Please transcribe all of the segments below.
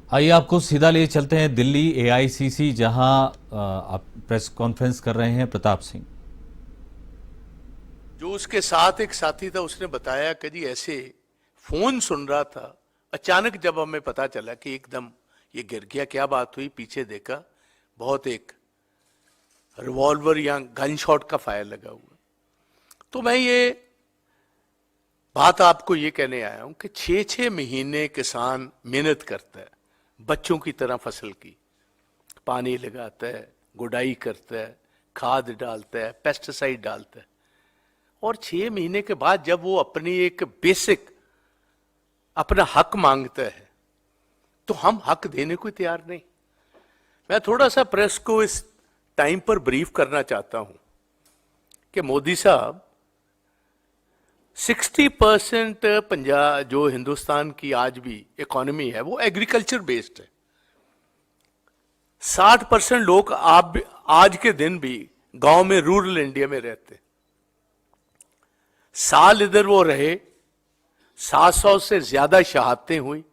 आइए आपको सीधा ले चलते हैं दिल्ली एआईसीसी, जहां आप प्रेस कॉन्फ्रेंस कर रहे हैं प्रताप सिंह। जो उसके साथ एक साथी था उसने बताया कि जी ऐसे फोन सुन रहा था, अचानक जब हमें पता चला कि एकदम ये गिर गया, क्या बात हुई, पीछे देखा बहुत एक रिवॉल्वर या गन शॉट का फायर लगा हुआ। तो मैं ये बात आपको ये कहने आया हूं कि 6-6 महीने किसान मेहनत करता है, बच्चों की तरह फसल की, पानी लगाता है, गुडाई करता है, खाद डालता है, पेस्टिसाइड डालता है, और 6 महीने के बाद जब वो अपनी एक बेसिक अपना हक मांगता है तो हम हक देने को तैयार नहीं। मैं थोड़ा सा प्रेस को इस टाइम पर ब्रीफ करना चाहता हूं कि मोदी साहब 60% पंजाब जो हिंदुस्तान की आज भी इकोनॉमी है वो एग्रीकल्चर बेस्ड है। 60% लोग आज के दिन भी गांव में, रूरल इंडिया में रहते। साल इधर वो रहे, 700 से ज्यादा शहादतें हुई,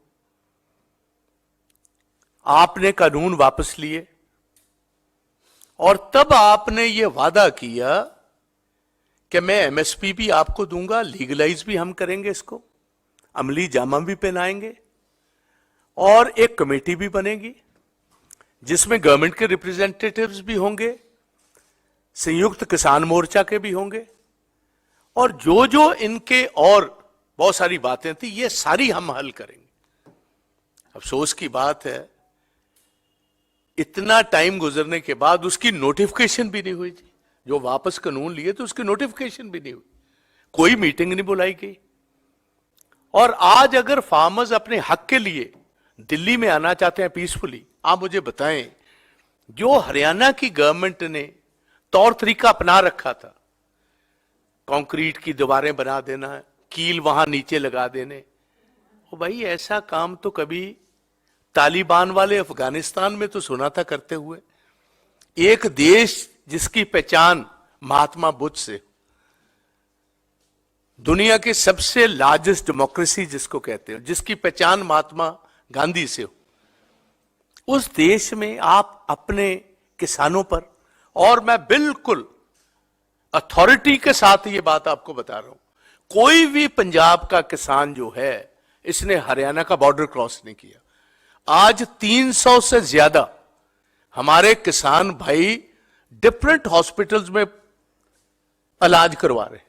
आपने कानून वापस लिए और तब आपने ये वादा किया कि मैं एमएसपी भी आपको दूंगा, लीगलाइज भी हम करेंगे, इसको अमली जामा भी पहनाएंगे, और एक कमेटी भी बनेगी जिसमें गवर्नमेंट के रिप्रेजेंटेटिव्स भी होंगे, संयुक्त किसान मोर्चा के भी होंगे, और जो जो इनके और बहुत सारी बातें थी ये सारी हम हल करेंगे। अफसोस की बात है इतना टाइम गुजरने के बाद उसकी नोटिफिकेशन भी नहीं हुई थी। जो वापस कानून लिए तो उसकी नोटिफिकेशन भी नहीं हुई, कोई मीटिंग नहीं बुलाई गई। और आज अगर फार्मर्स अपने हक के लिए दिल्ली में आना चाहते हैं पीसफुली, आप मुझे बताएं, जो हरियाणा की गवर्नमेंट ने तौर तरीका अपना रखा था, कंक्रीट की दीवारें बना देना, कील वहां नीचे लगा देने, ओ भाई ऐसा काम तो कभी तालिबान वाले अफगानिस्तान में तो सुना था करते हुए। एक देश जिसकी पहचान महात्मा बुद्ध से, दुनिया के सबसे लार्जेस्ट डेमोक्रेसी जिसको कहते हैं, जिसकी पहचान महात्मा गांधी से हो, उस देश में आप अपने किसानों पर, और मैं बिल्कुल अथॉरिटी के साथ ये बात आपको बता रहा हूं, कोई भी पंजाब का किसान जो है इसने हरियाणा का बॉर्डर क्रॉस नहीं किया। आज 300 से ज्यादा हमारे किसान भाई डिफरेंट हॉस्पिटल्स में इलाज करवा रहे हैं।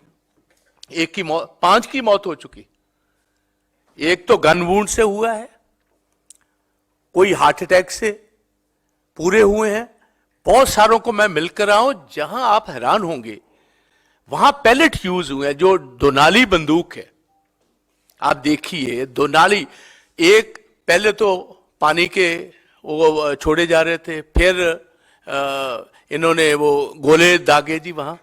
5 की मौत हो चुकी, एक तो गन वुंड से हुआ है, कोई हार्ट अटैक से पूरे हुए हैं। बहुत सारों को मैं मिलकर आया हूं, जहां आप हैरान होंगे, वहां पैलेट यूज हुए हैं, जो दोनाली बंदूक है। आप देखिए दोनाली, एक पहले तो पानी के वो छोड़े जा रहे थे, फिर इन्होंने वो गोले दागे जी, वहां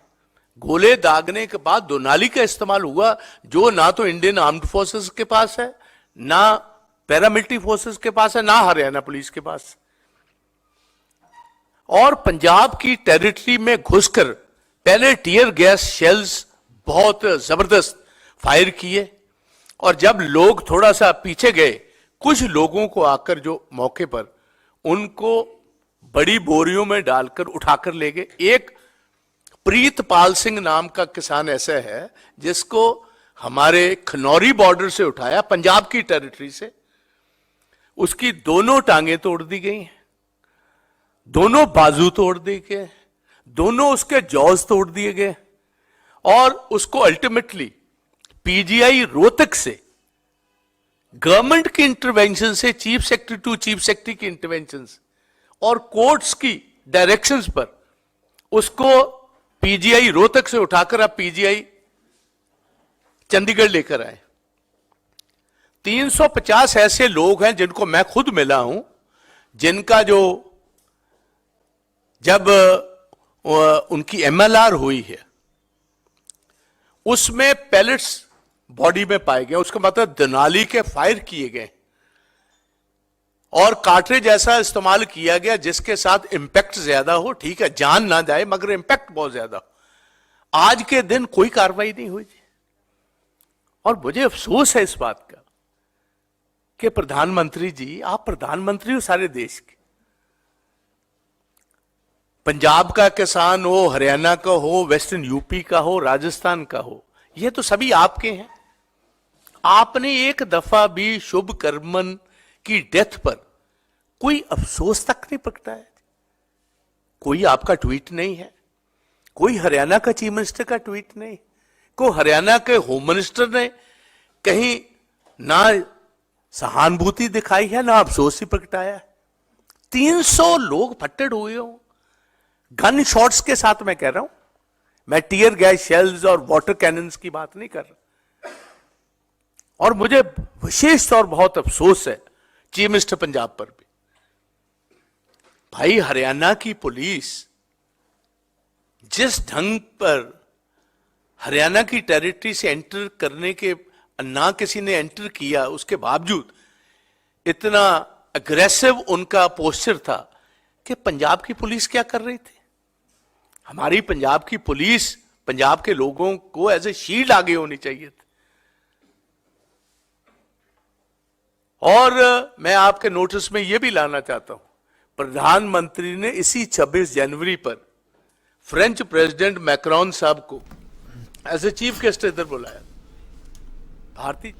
गोले दागने के बाद दोनाली का इस्तेमाल हुआ, जो ना तो इंडियन आर्म्ड फोर्सेस के पास है, ना पैरामिलिट्री फोर्सेस के पास है, ना हरियाणा पुलिस के पास। और पंजाब की टेरिटरी में घुसकर पहले टीयर गैस शेल्स बहुत जबरदस्त फायर किए, और जब लोग थोड़ा सा पीछे गए, कुछ लोगों को आकर जो मौके पर उनको बड़ी बोरियों में डालकर उठाकर ले गए। एक प्रीतपाल सिंह नाम का किसान ऐसा है जिसको हमारे खनौरी बॉर्डर से उठाया, पंजाब की टेरिटरी से, उसकी दोनों टांगें तोड़ दी गई हैं, दोनों बाजू तोड़ दिए गए, दोनों उसके जॉज तोड़ दिए गए, और उसको अल्टीमेटली पीजीआई रोहतक से, गवर्नमेंट की इंटरवेंशन से, chief secretary to chief secretary की इंटरवेंशन और कोर्ट्स की डायरेक्शंस पर, उसको पीजीआई रोहतक से उठाकर अब पीजीआई चंडीगढ़ लेकर आए। 350 ऐसे लोग हैं जिनको मैं खुद मिला हूं, जिनका जो जब उनकी एमएलआर हुई है उसमें पैलेट्स बॉडी में पाए गए, उसका मतलब दोनाली के फायर किए गए, और कार्ट्रिज ऐसा इस्तेमाल किया गया जिसके साथ इंपैक्ट ज्यादा हो, ठीक है जान ना जाए मगर इंपैक्ट बहुत ज्यादा हो। आज के दिन कोई कार्रवाई नहीं हुई, और मुझे अफसोस है इस बात का कि प्रधानमंत्री जी, आप प्रधानमंत्री हो सारे देश के, पंजाब का किसान हो, हरियाणा का हो, वेस्टर्न यूपी का हो, राजस्थान का हो, ये तो सभी आपके हैं। आपने एक दफा भी शुभकर्मन की डेथ पर कोई अफसोस तक नहीं प्रगटाया। कोई आपका ट्वीट नहीं है, कोई हरियाणा का चीफ मिनिस्टर का ट्वीट नहीं, कोई हरियाणा के होम मिनिस्टर ने कहीं ना सहानुभूति दिखाई है, ना अफसोस ही प्रगटाया है। 300 लोग फट्टेड हुए हो, गन शॉट्स के साथ मैं कह रहा हूं, मैं टीयर गैस शेल्स और वाटर कैनन्स की बात नहीं कर रहा। और मुझे विशेष तौर बहुत अफसोस है चीफ मिनिस्टर पंजाब पर भी। भाई, हरियाणा की पुलिस जिस ढंग पर हरियाणा की टेरिटरी से एंटर करने के ना किसी ने एंटर किया, उसके बावजूद इतना अग्रेसिव उनका पोस्चर था कि पंजाब की पुलिस क्या कर रही थी। हमारी पंजाब की पुलिस पंजाब के लोगों को एज ए शील्ड आगे होनी चाहिए थी। और मैं आपके नोटिस में यह भी लाना चाहता हूं, प्रधानमंत्री ने इसी 26 जनवरी पर फ्रेंच प्रेसिडेंट मैक्रोन साहब को एज ए चीफ गेस्ट इधर बुलाया। भारतीय